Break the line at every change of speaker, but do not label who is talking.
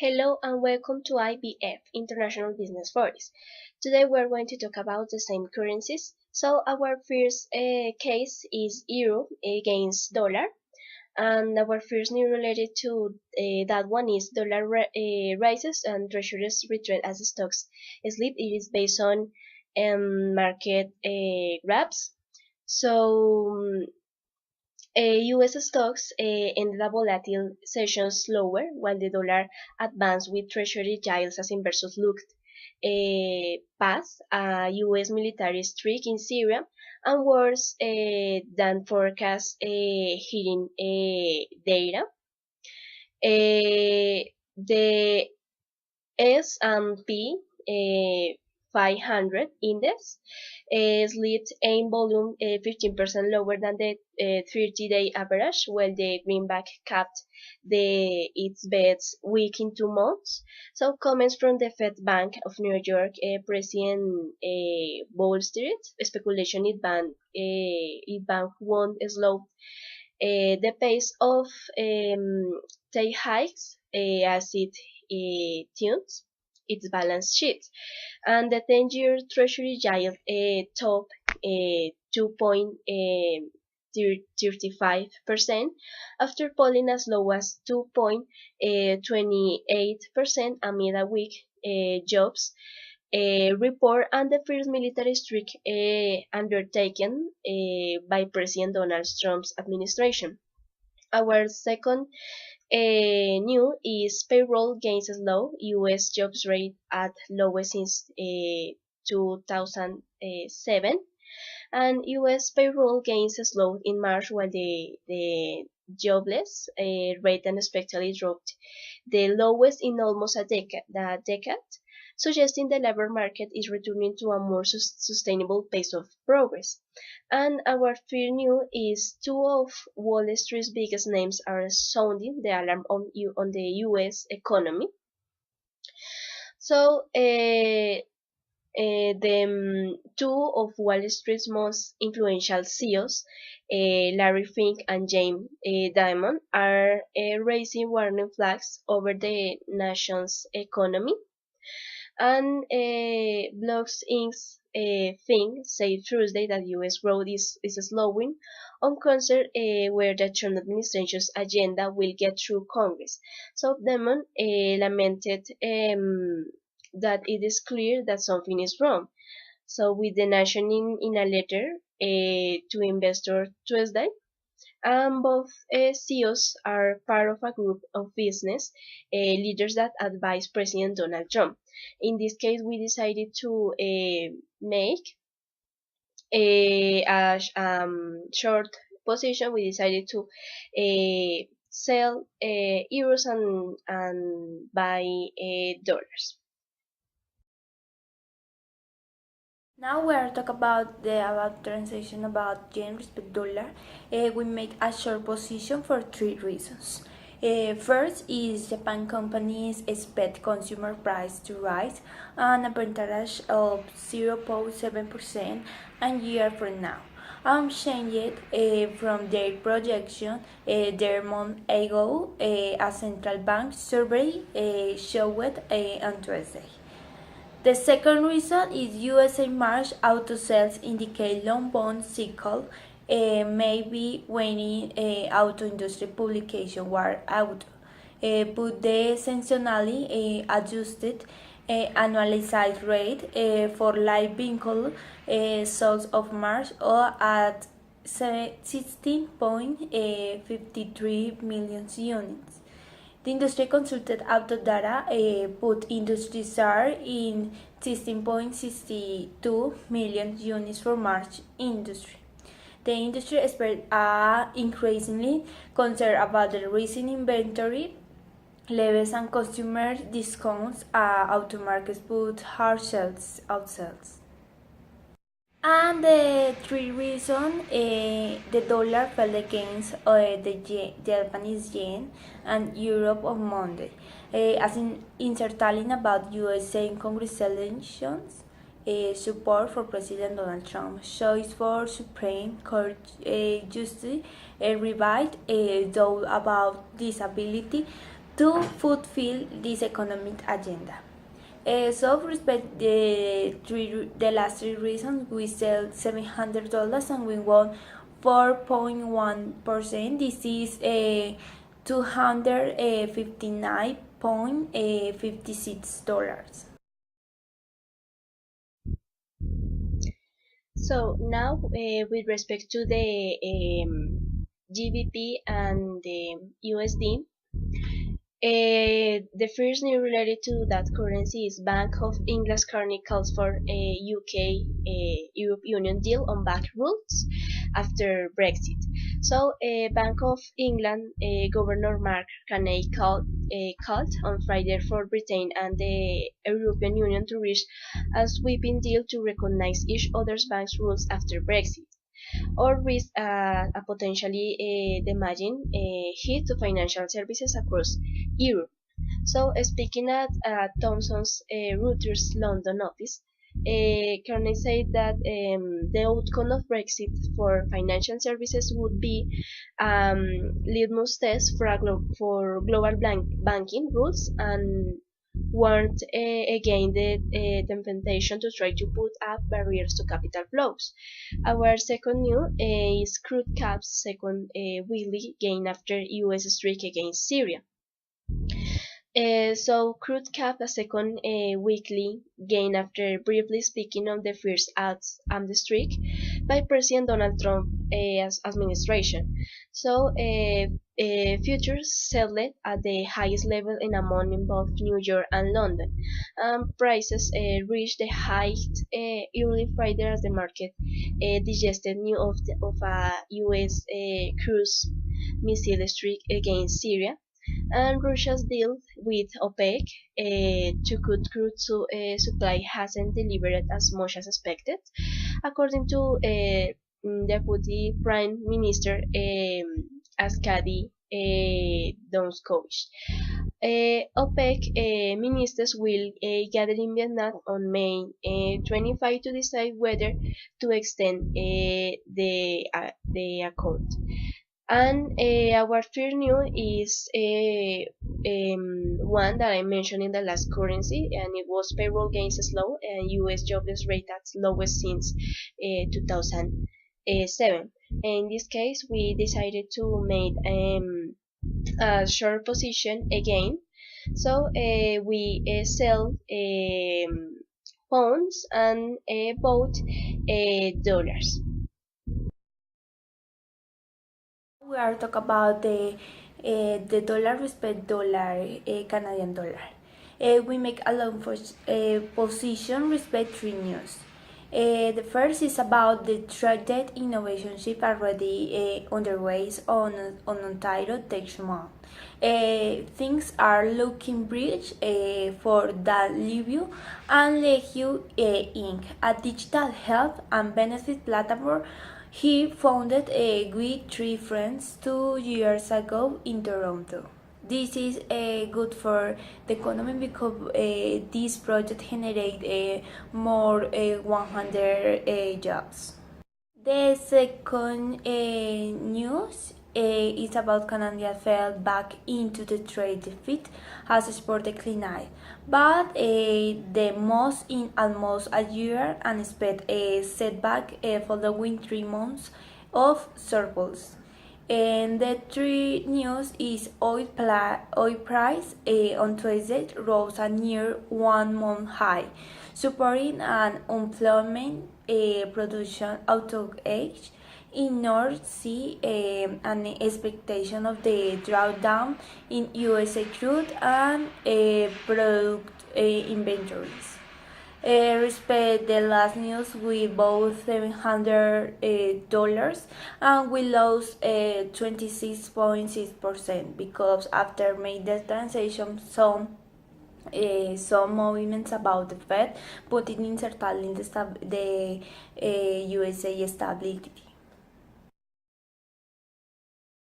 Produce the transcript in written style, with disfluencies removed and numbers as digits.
Hello and welcome to IBF, International Business Forest. Today we're going to talk about the same currencies. So our first case is euro against dollar, and our first news related to that one is dollar rises and treasuries retreat as stocks slip. It is based on market graphs. So U.S. stocks ended a volatile session slower, while the dollar advanced with Treasury yields as investors looked past a U.S. military strike in Syria and worse than forecast hitting data. The S&P 500 index slipped in volume 15% lower than the 30-day average, while the greenback capped its bets week in 2 months. So comments from the Fed Bank of New York President Wall Street speculation it bank won't slow the pace of take hikes as it tunes its balance sheet, and the 10-year Treasury yield top 2.35% after falling as low as 2.28% amid a weak jobs report and the first military strike undertaken by President Donald Trump's administration. Our second new is payroll gains slow. U.S. jobs rate at lowest since 2007, and U.S. payroll gains slowed in March, while the jobless rate unexpectedly dropped, the lowest in almost a decade, suggesting the labor market is returning to a more sustainable pace of progress. And our third news is two of Wall Street's biggest names are sounding the alarm on the U.S. economy. So two of Wall Street's most influential CEOs, Larry Fink and James Dimon, are raising warning flags over the nation's economy. And Blogs Inc.'s Fink said Thursday that U.S. growth is slowing on concert where the Trump administration's agenda will get through Congress. So Demon lamented that it is clear that something is wrong. So with the nation in a letter to investors Tuesday, both CEOs are part of a group of business leaders that advise President Donald Trump. In this case, we decided to make a short position. We decided to sell euros and buy dollars.
Now we are talking about transaction about yen respect dollar. We make a short position for three reasons. First is Japan companies expect consumer price to rise on a percentage of 0.7% a year from now. Changed from their projection their month ago. A central bank survey showed on Tuesday. The second reason is USA March auto sales indicate long bond cycle may be waning. Auto industry publication were out, but the seasonally adjusted annualized rate for light vehicle sales of March are at 16.53 million units. The industry consulted auto data put industry SAR in 16.62 million units for March industry. The industry experts are increasingly concerned about the recent inventory levels and consumer discounts auto markets put hard sales out sales. And the three reason the dollar fell against the Japanese yen and Europe on Monday, as uncertainty about USA Congress elections, support for President Donald Trump's choice for Supreme Court justice revived doubt about this ability to fulfill this economic agenda. So, respect the last three reasons, we sell $700 and we won 4.1%. This is $259.56.
So now, with respect to the GBP and the USD, the first news related to that currency is Bank of England's currently calls for a UK Europe Union deal on back rules after Brexit. So, Bank of England Governor Mark Carney called on Friday for Britain and the European Union to reach a sweeping deal to recognize each other's banks' rules after Brexit or risk a potentially damaging hit to financial services across Europe. So, speaking at Thomson's Reuters London office, Carney said that the outcome of Brexit for financial services would be litmus test for, for global banking rules and warned against the temptation to try to put up barriers to capital flows. Our second news is crude cap's second weekly gain after U.S. strike against Syria. So crude cap a second weekly gain after briefly speaking on the first acts and the streak by President Donald Trump administration. So futures settled at the highest level in a month in both New York and London. Prices reached the height early Friday as the market digested news of a U.S. cruise missile strike against Syria and Russia's deal with OPEC to cut crude supply hasn't delivered as much as expected, according to Deputy Prime Minister Arkady Donskoy. OPEC ministers will gather in Vietnam on May 25 to decide whether to extend the accord. And our third news is one that I mentioned in the last currency, and it was payroll gains slow and U.S. jobless rate at lowest since 2007. In this case, we decided to make a short position again. So we sell pounds and bought dollars.
We are talking about the dollar respect dollar Canadian dollar. We make a long position respect three news. The first is about the trade innovation ship already underway on Ontario next month. Things are looking bridge for that Livu and Lehu Inc., a digital health and benefit platform. He founded with three friends 2 years ago in Toronto. This is good for the economy because this project generates more 100 jobs. The second news is about Canada fell back into the trade deficit as export declined, but the most in almost a year and expect a setback following 3 months of surplus. And the three news is oil price on Tuesday rose a near 1 month high, supporting an unemployment production outage in North Sea an expectation of the drawdown in USA crude and product inventories. Respect the last news, we bought $700 and we lost 26.6% because after made the transaction some movements about the Fed putting in certainly the USA stability.